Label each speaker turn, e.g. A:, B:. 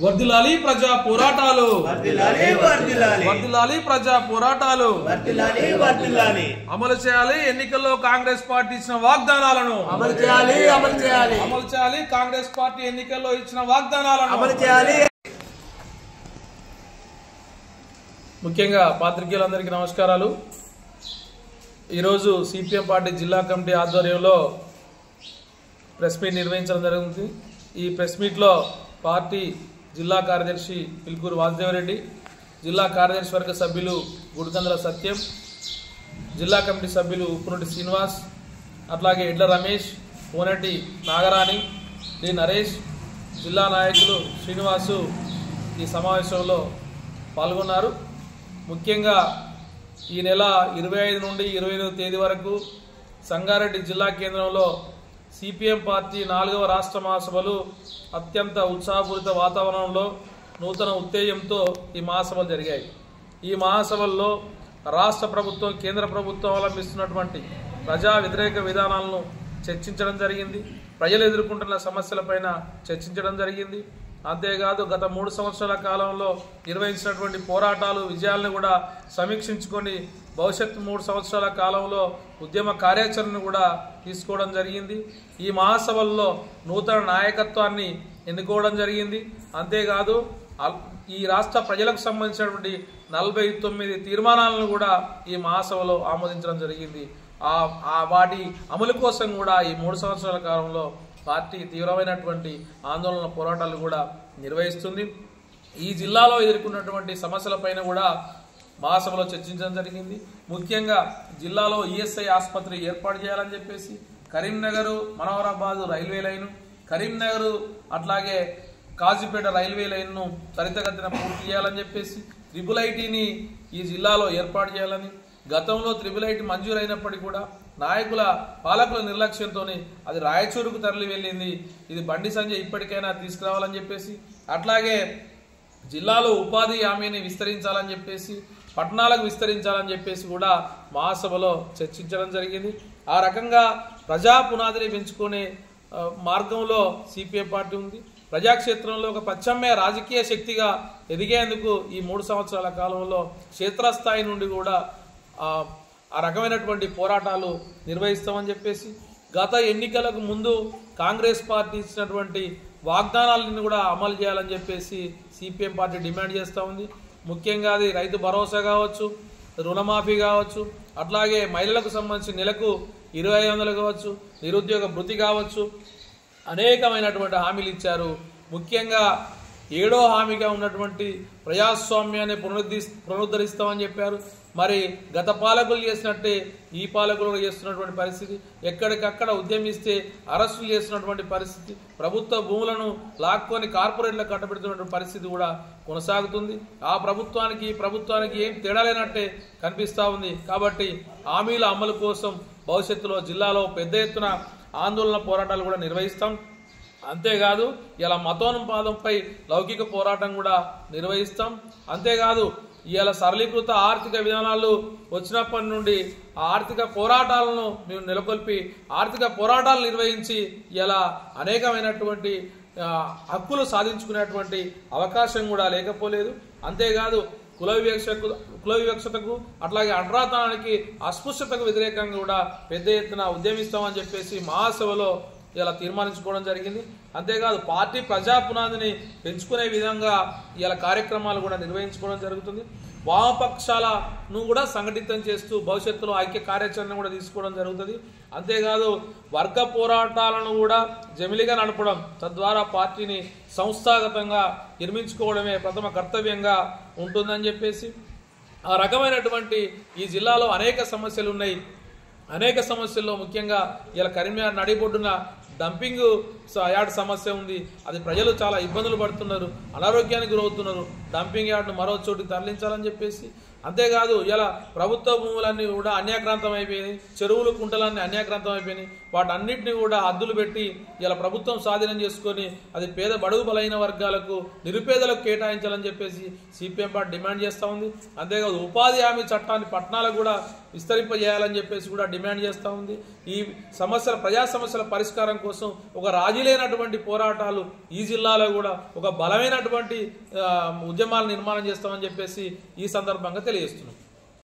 A: వర్ధిల్లాలి ప్రజా పోరాటాలు, వర్ధిల్లాలి ప్రజా పోరాటాలు, అమలు చేయాలి ఎన్నికల్లో కాంగ్రెస్ పార్టీ ఇచ్చిన వాగ్దానాలను,
B: అమలు చేయాలి
A: కాంగ్రెస్ పార్టీ ఎన్నికల్లో ఇచ్చిన వాగ్దానాలను
B: అమలు చేయాలి.
A: ముఖ్యంగా పాత్రికేయులందరికీ నమస్కారాలు. ఈరోజు సిపిఎం పార్టీ జిల్లా కమిటీ ఆధ్వర్యంలో ప్రెస్ మీట్ నిర్వహించడం జరుగుతుంది. ఈ ప్రెస్ మీట్లో పార్టీ జిల్లా కార్యదర్శి పిల్కూరు వాసుదేవరెడ్డి, జిల్లా కార్యదర్శి వర్గ సభ్యులు గుడికందల సత్యం, జిల్లా కమిటీ సభ్యులు ఉప్పునటి శ్రీనివాస్, అట్లాగే ఎడ్ల రమేష్, కోనటి నాగరాణి, డి నరేష్, జిల్లా నాయకులు శ్రీనివాసు ఈ సమావేశంలో పాల్గొన్నారు. ముఖ్యంగా ఈ నెల 25 నుండి 28వ తేదీ వరకు సంగారెడ్డి జిల్లా కేంద్రంలో సిపిఎం పార్టీ 4వ రాష్ట్ర మహాసభలు అత్యంత ఉత్సాహపూరిత వాతావరణంలో నూతన ఉత్తేజంతో ఈ మహాసభలు జరిగాయి. ఈ మహాసభల్లో రాష్ట్ర ప్రభుత్వం, కేంద్ర ప్రభుత్వం అవలంబిస్తున్నటువంటి ప్రజా వ్యతిరేక విధానాలను చర్చించడం జరిగింది. ప్రజలు ఎదుర్కొంటున్న సమస్యలపైన చర్చించడం జరిగింది. అంతేకాదు గత 3 సంవత్సరాల కాలంలో నిర్వహించినటువంటి పోరాటాలు, విజయాలను కూడా సమీక్షించుకొని భవిష్యత్తు 3 సంవత్సరాల కాలంలో ఉద్యమ కార్యాచరణను కూడా తీసుకోవడం జరిగింది. ఈ మహాసభల్లో నూతన నాయకత్వాన్ని ఎన్నుకోవడం జరిగింది. అంతేకాదు ఈ రాష్ట్ర ప్రజలకు సంబంధించినటువంటి 49 తీర్మానాలను కూడా ఈ మహాసభలో ఆమోదించడం జరిగింది. వాటి అమలు కోసం కూడా ఈ 3 సంవత్సరాల కాలంలో పార్టీ తీవ్రమైనటువంటి ఆందోళన పోరాటాలు కూడా నిర్వహిస్తుంది. ఈ జిల్లాలో ఎదుర్కొన్నటువంటి సమస్యలపైన కూడా మహాసభలో చర్చించడం జరిగింది. ముఖ్యంగా జిల్లాలో ఈఎస్ఐ ఆసుపత్రి ఏర్పాటు చేయాలని చెప్పేసి, కరీంనగర్ మనోహరాబాద్ రైల్వే లైను, కరీంనగర్ అట్లాగే కాజీపేట రైల్వే లైన్ను త్వరితగతిన పూర్తి చేయాలని చెప్పేసి, ట్రిపుల్-ఐటీని ఈ జిల్లాలో ఏర్పాటు చేయాలని, గతంలో ట్రిపుల్-ఐటీ మంజూరైనప్పటికీ కూడా పాలకుల నిర్లక్ష్యంతో అది రాయచూరుకు తరలి వెళ్ళింది. ఇది బండి సంజయ్ ఇప్పటికైనా తీసుకురావాలని చెప్పేసి, అట్లాగే జిల్లాలో ఉపాధి హామీని విస్తరించాలని చెప్పేసి, పట్టణాలకు విస్తరించాలని చెప్పేసి కూడా మహాసభలో చర్చించడం జరిగింది. ఆ రకంగా ప్రజా పునాదిని పెంచుకునే మార్గంలో సిపిఎం పార్టీ ఉంది. ప్రజాక్షేత్రంలో ఒక ప్రత్యామ్నాయ రాజకీయ శక్తిగా ఎదిగేందుకు ఈ 3 సంవత్సరాల కాలంలో క్షేత్రస్థాయి నుండి కూడా ఆ రకమైనటువంటి పోరాటాలు నిర్వహిస్తామని చెప్పేసి, గత ఎన్నికలకు ముందు కాంగ్రెస్ పార్టీ ఇచ్చినటువంటి వాగ్దానాలను కూడా అమలు చేయాలని చెప్పేసి సిపిఎం పార్టీ డిమాండ్ చేస్తూ ఉంది. ముఖ్యంగా అది రైతు భరోసా కావచ్చు, రుణమాఫీ కావచ్చు, అట్లాగే మహిళలకు సంబంధించి నెలకు 2500 కావచ్చు, నిరుద్యోగ భృతి కావచ్చు, అనేకమైనటువంటి హామీలు ఇచ్చారు. ముఖ్యంగా 7వ హామీగా ఉన్నటువంటి ప్రజాస్వామ్యాన్ని పునరుద్ధరిస్తామని చెప్పారు. మరి గత పాలకులు చేసినట్టే ఈ పాలకులు చేస్తున్నటువంటి పరిస్థితి, ఎక్కడికక్కడ ఉద్యమిస్తే అరెస్టులు చేస్తున్నటువంటి పరిస్థితి, ప్రభుత్వ భూములను లాక్కొని కార్పొరేట్లకు కట్టబెడుతున్నటువంటి పరిస్థితి కూడా కొనసాగుతుంది. ఆ ప్రభుత్వానికి ఈ ప్రభుత్వానికి ఏం తేడా లేనట్టే కనిపిస్తూ ఉంది. కాబట్టి హామీల అమలు కోసం భవిష్యత్తులో జిల్లాలో పెద్ద ఎత్తున ఆందోళన పోరాటాలు కూడా నిర్వహిస్తాం. అంతేకాదు ఇలా మతోన్మాదంపై లౌకిక పోరాటం కూడా నిర్వహిస్తాం. అంతేకాదు ఇలా సరళీకృత ఆర్థిక విధానాలు వచ్చినప్పటి నుండి ఆర్థిక పోరాటాలను మేము నెలకొల్పి ఆర్థిక పోరాటాలు నిర్వహించి ఇలా అనేకమైనటువంటి హక్కులు సాధించుకునేటువంటి అవకాశం కూడా లేకపోలేదు. అంతేకాదు కుల వివక్షతకు అట్లాగే అంటరాతనానికి, అస్పృశ్యతకు వ్యతిరేకంగా కూడా పెద్ద ఎత్తున ఉద్యమిస్తామని చెప్పేసి మహాసభలో ఇలా తీర్మానించుకోవడం జరిగింది. అంతేకాదు పార్టీ ప్రజా పునాదిని పెంచుకునే విధంగా ఇలా కార్యక్రమాలు కూడా నిర్వహించుకోవడం జరుగుతుంది. వామపక్షాలను కూడా సంఘటితం చేస్తూ భవిష్యత్తులో ఐక్య కార్యాచరణ కూడా తీసుకోవడం జరుగుతుంది. అంతేకాదు వర్గ పోరాటాలను కూడా జమిలిగా నడపడం, తద్వారా పార్టీని సంస్థాగతంగా నిర్మించుకోవడమే ప్రథమ కర్తవ్యంగా ఉంటుందని చెప్పేసి, ఆ రకమైనటువంటి ఈ జిల్లాలో అనేక సమస్యలు ఉన్నాయి. అనేక సమస్యల్లో ముఖ్యంగా ఇలా కరీంనగర్ నడిబొడ్డున డంపింగ్ యార్డ్ సమస్య ఉంది. అది ప్రజలు చాలా ఇబ్బందులు పడుతున్నారు, అనారోగ్యానికి గురవుతున్నారు. డంపింగ్ యార్డ్ను మరో చోటికి తరలించాలని చెప్పేసి, అంతేకాదు ఇలా ప్రభుత్వ భూములన్నీ కూడా అన్యాక్రాంతం అయిపోయినాయి, చెరువులు కుంటలన్నీ అన్యాక్రాంతం అయిపోయినాయి. వాటన్నిటిని కూడా హద్దులు పెట్టి ఇలా ప్రభుత్వం స్వాధీనం చేసుకొని అది పేద బడుగు బలైన వర్గాలకు నిరుపేదలకు కేటాయించాలని చెప్పేసి సిపిఎం పార్టీ డిమాండ్ చేస్తూ ఉంది. అంతేకాదు ఉపాధి హామీ చట్టాన్ని పట్టణాలకు కూడా విస్తరింపజేయాలని చెప్పేసి కూడా డిమాండ్ చేస్తూ ఉంది. ఈ సమస్యల ప్రజా సమస్యల పరిష్కారం కోసం ఒక రాజీ లేనటువంటి పోరాటాలు ఈ జిల్లాలో కూడా ఒక బలమైనటువంటి ఉద్యమాలు నిర్మాణం చేస్తామని చెప్పేసి ఈ సందర్భంగా తెలియజేస్తున్నాం.